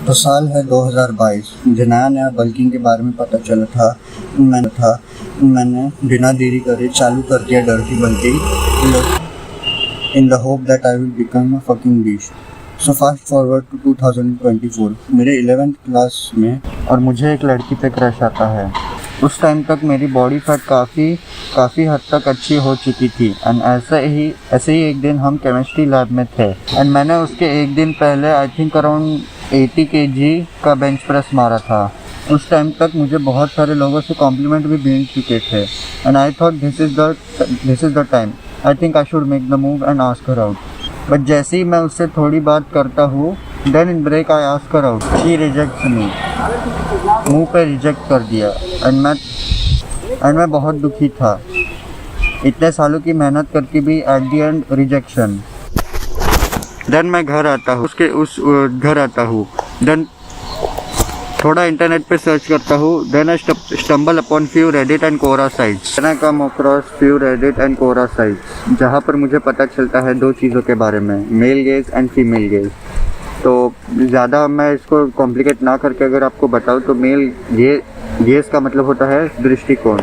तो साल है 2022। मुझे नया नया बल्किंग के बारे में पता चला था। मैंने बिना देरी करे चालू कर दिया dirty bulking in the hope that I will become a fucking beast. So fast forward to 2024। मेरे 11th क्लास में और मुझे एक लड़की पे क्रश आता है। उस टाइम तक मेरी बॉडी फैट काफ़ी हद तक अच्छी हो चुकी थी। एंड ऐसे ही एक दिन हम केमिस्ट्री लैब में थे एंड मैंने उसके एक दिन पहले आई थिंक अराउंड 80 kg का बेंच प्रेस मारा था। उस टाइम तक मुझे बहुत सारे लोगों से कॉम्प्लीमेंट भी मिल चुके थे and I thought this is the time I think I should make the move and ask her out. But जैसे ही मैं उससे थोड़ी बात करता हूँ then in break I ask her out. She rejects me. मुंह पे रिजेक्ट कर दिया एंड मैं बहुत दुखी था। इतने सालों की मेहनत करके भी at the end rejection. Then मैं घर आता हूँ देन थोड़ा इंटरनेट पे सर्च करता हूँ। Then I stumble upon few Reddit and Quora sites. Then I come across few Reddit and Quora sites जहाँ पर मुझे पता चलता है दो चीज़ों के बारे में, male gaze and female gauge. तो ज़्यादा मैं इसको कॉम्प्लिकेट ना करके अगर आपको बताऊँ तो मेल गेज का मतलब होता है दृष्टिकोण।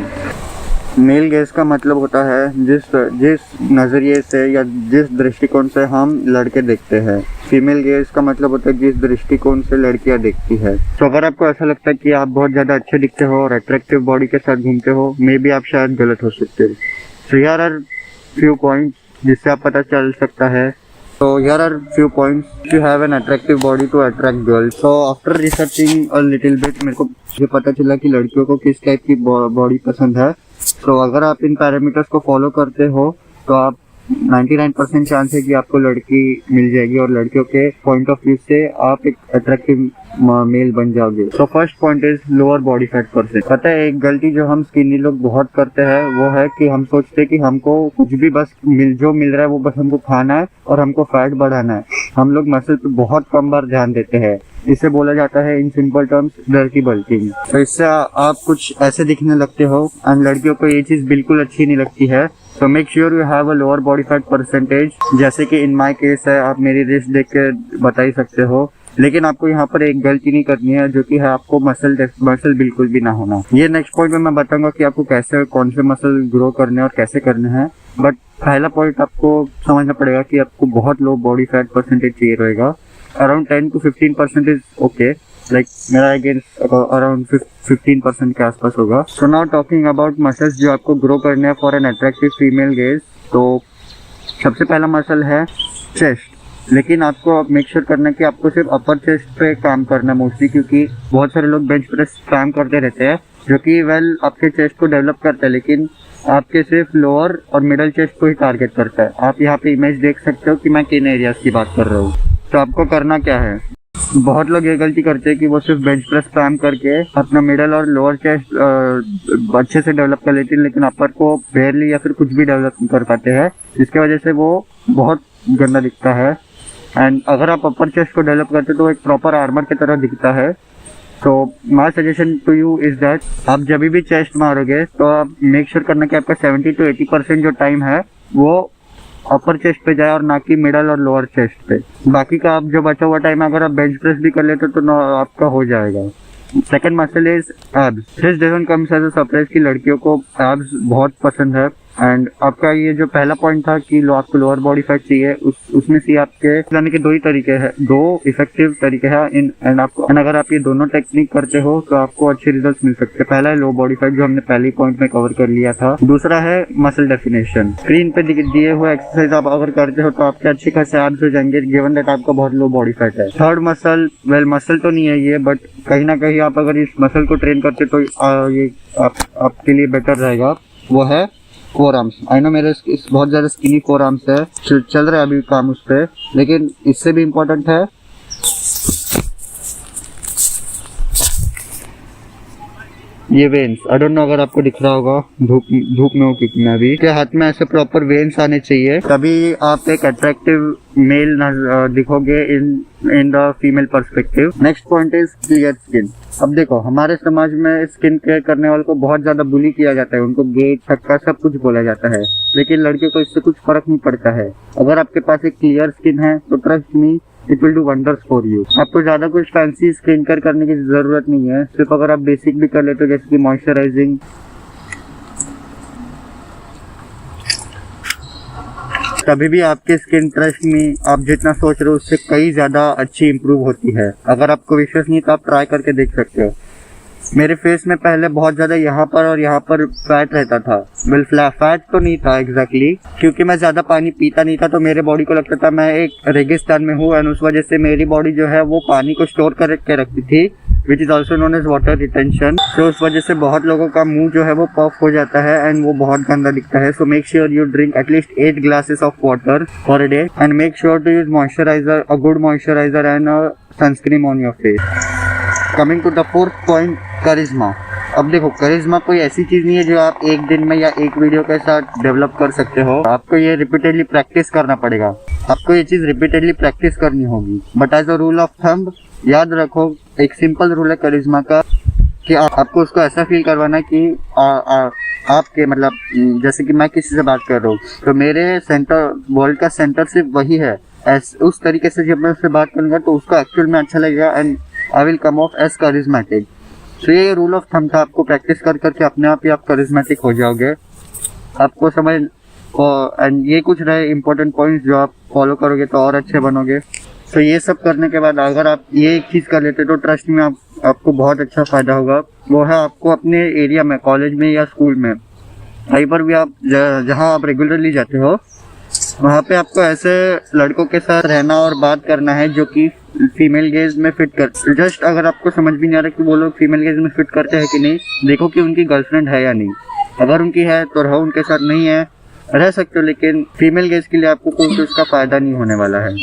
मेल गेज का मतलब होता है जिस नज़रिए से या जिस दृष्टिकोण से हम लड़के देखते हैं। फीमेल गेज का मतलब होता है जिस दृष्टिकोण से लड़कियां देखती है। तो अगर आपको ऐसा लगता है कि आप बहुत ज़्यादा अच्छे दिखते हो और अट्रैक्टिव बॉडी के साथ घूमते हो, मे बी आप शायद गलत हो सकते हो। So here are few points जिससे आप पता चल सकता है। So here are few points to have an attractive body to attract girls. So after researching a little bit मेरे को ये पता चला कि लड़कियों को किस टाइप की बॉडी पसंद है। तो अगर आप इन पैरामीटर्स को फॉलो करते हो तो आप 99% चांस है कि आपको लड़की मिल जाएगी और लड़कियों के पॉइंट ऑफ व्यू से आप एक अट्रैक्टिव मेल बन जाओगे। तो first point is lower body fat percent. पता है एक गलती जो हम स्किनी लोग बहुत करते हैं वो है कि हम सोचते हैं कि हमको कुछ भी बस जो मिल रहा है वो बस हमको खाना है और हमको फैट बढ़ाना है। हम लोग मसल पे बहुत कम बार ध्यान देते हैं। इसे बोला जाता है in simple terms dirty bulking. तो इससे आप कुछ ऐसे दिखने लगते हो एंड लड़कियों को ये चीज बिल्कुल अच्छी नहीं लगती है। तो make sure you have a lower body fat percentage. जैसे कि इन माय केस है, आप मेरी रिस्ट देख के बता ही सकते हो। लेकिन आपको यहाँ पर एक गलती नहीं करनी है जो कि है आपको मसल बिल्कुल भी ना होना। ये नेक्स्ट पॉइंट में मैं बताऊंगा कि आपको कैसे कौन से मसल ग्रो करने और कैसे करने हैं। बट पहला पॉइंट आपको समझना पड़ेगा कि आपको बहुत लो बॉडी फैट परसेंटेज चाहिए रहेगा। Around 10 to 15% is okay. Like मेरा अगेंस्ट अराउंड 15% के आसपास होगा। So now talking about muscles जो आपको ग्रो करने हैं for an attractive female gauge. तो सबसे पहला मसल है चेस्ट। लेकिन आपको मेक श्योर करना है कि आपको सिर्फ अपर चेस्ट पे काम करना है मोस्टली, क्योंकि बहुत सारे लोग बेंच प्रेस काम करते रहते हैं जो कि आपके चेस्ट को डेवलप करता है लेकिन आपके सिर्फ लोअर और मिडल चेस्ट को ही टारगेट करता है। आप यहाँ पे इमेज देख सकते हो कि मैं किन एरियाज की बात कर रहा हूँ। तो आपको करना क्या है, बहुत लोग ये गलती करते हैं कि वो सिर्फ बेंच प्रेस काम करके अपना मिडल और लोअर चेस्ट अच्छे से डेवलप कर लेते हैं लेकिन अपर को बेयरली या फिर कुछ भी डेवलप नहीं कर पाते हैं, जिसकी वजह से वो बहुत गंदा दिखता है। एंड अगर आप अपर चेस्ट को डेवलप करते तो एक प्रॉपर आर्मर की तरह दिखता है। तो my suggestion to you is that आप जब भी चेस्ट मारोगे तो आप मेक श्योर करना कि आपका 70 to 80% जो टाइम है वो अपर चेस्ट पे जाए और ना कि मिडल और लोअर चेस्ट पे। बाकी का आप जो बचा हुआ टाइम अगर आप बेंच प्रेस भी कर लेते तो आपका हो जाएगा। Second muscle is abs. This doesn't comes as a surprise कि लड़कियों को एब्स बहुत पसंद है। एंड आपका ये जो पहला पॉइंट था कि आपको लोअर बॉडी फैट चाहिए, उसमें से आपके लाने के दो इफेक्टिव तरीके हैं एंड अगर आप ये दोनों टेक्निक करते हो तो आपको अच्छे रिजल्ट्स मिल सकते हैं। पहला है लो बॉडी फैट जो हमने पहले पॉइंट में कवर कर लिया था। दूसरा है मसल डेफिनेशन। स्क्रीन पे दिए हुए एक्सरसाइज आप अगर करते हो तो आपके अच्छे खासे एब्स हो जाएंगे गिवन दैट आपका बहुत लो बॉडी फैट है। थर्ड मसल, मसल तो नहीं है ये, बट कहीं ना कहीं आप अगर इस मसल को ट्रेन करते तो ये आपके लिए बेटर रहेगा। वो है फोर आर्म्स। आई नो मेरे बहुत ज्यादा स्किनी फोर आर्म्स है, चल रहा है अभी काम उस पर, लेकिन इससे भी इम्पोर्टेंट है ये वेन्स। आई डोंट नो अगर आपको दिख रहा होगा, धूप में हो कि मैं भी, के हाथ में ऐसे प्रॉपर वेन्स आने चाहिए, तभी आप एक अट्रैक्टिव मेल दिखोगे in the female perspective. Next point is clear skin. अब देखो हमारे समाज में स्किन केयर करने वालों को बहुत ज्यादा बुली किया जाता है, उनको गे छक्का सब कुछ बोला जाता है, लेकिन लड़कियों को इससे कुछ फर्क नहीं पड़ता है। अगर आपके पास एक क्लियर स्किन है तो trust me it will do wonders for you. आपको ज्यादा कुछ फैंसी स्किन केयर करने की जरूरत नहीं है, सिर्फ अगर आप बेसिक भी कर लेते हो जैसे कि मॉइस्चराइजिंग, तभी भी आपकी स्किन, ट्रस्ट में, आप जितना सोच रहे हो उससे कई ज्यादा अच्छी इंप्रूव होती है। अगर आपको विश्वास नहीं तो आप ट्राई करके देख सकते हो। मेरे फेस में पहले बहुत ज्यादा यहाँ पर और यहाँ पर फैट रहता था। वेल फैट तो नहीं था एग्जैक्टली, क्योंकि मैं ज्यादा पानी पीता नहीं था, तो मेरे बॉडी को लगता था मैं एक रेगिस्तान में हूँ, एंड उस वजह से मेरी बॉडी जो है वो पानी को स्टोर करके रखती थी, which is also known as water retention. तो उस वजह से बहुत लोगों का मुंह जो है वो पफ हो जाता है एंड वो बहुत गंदा दिखता है। So make sure you drink at least 8 glasses of water for a day and make sure to use moisturiser, a good moisturiser and a sunscreen on your face. Coming to the fourth point, charisma. अब देखो, करिश्मा कोई ऐसी चीज नहीं है जो आप एक दिन में या एक वीडियो के साथ डेवलप कर सकते हो। आपको ये रिपीटेडली प्रैक्टिस करना पड़ेगा, आपको ये चीज रिपीटेडली प्रैक्टिस करनी होगी। But as a rule of thumb याद रखो, एक सिंपल रूल है करिश्मा का कि आपको उसको ऐसा फील करवाना है कि आपके मतलब जैसे कि मैं किसी से बात कर रहा हूँ तो मेरे सेंटर, वर्ल्ड का सेंटर सिर्फ वही है। उस तरीके से जब मैं उससे बात करूंगा तो उसको एक्चुअल में अच्छा लगेगा and I will come off as charismatic. तो ये रूल ऑफ थंब था, आपको प्रैक्टिस कर करके अपने आप ही आप करिश्मेटिक हो जाओगे। आपको समझ, एंड ये कुछ रहे इंपॉर्टेंट पॉइंट्स जो आप फॉलो करोगे तो और अच्छे बनोगे। तो ये सब करने के बाद अगर आप ये एक चीज कर लेते तो ट्रस्ट में आपको बहुत अच्छा फायदा होगा। वो है आपको अपने एरिया में, कॉलेज में या स्कूल में, कहीं पर भी आप जहाँ आप रेगुलरली जाते हो वहाँ पे आपको ऐसे लड़कों के साथ रहना और बात करना है जो कि फीमेल गेज में फिट कर। जस्ट अगर आपको समझ भी नहीं आ रहा कि वो लोग फीमेल गेज में फिट करते हैं कि नहीं, देखो कि उनकी गर्लफ्रेंड है या नहीं। अगर उनकी है तो रहो, उनके साथ नहीं है रह सकते हो, लेकिन फीमेल गेज के लिए आपको कोई तो उसका फायदा नहीं होने वाला है।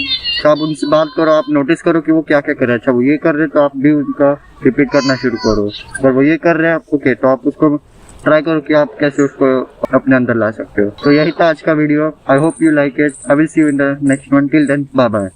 तो आप उनसे बात करो, आप नोटिस करो कि वो क्या क्या कर रहे हैं। अच्छा वो ये कर रहे हैं तो आप भी उनका रिपीट करना शुरू करो। अगर वो ये कर रहे हैं आपको के तो आप उसको ट्राई करो कि आप कैसे उसको अपने अंदर ला सकते हो। तो यही था आज का video. I hope you like it. I will see you in the next one. Till then bye bye.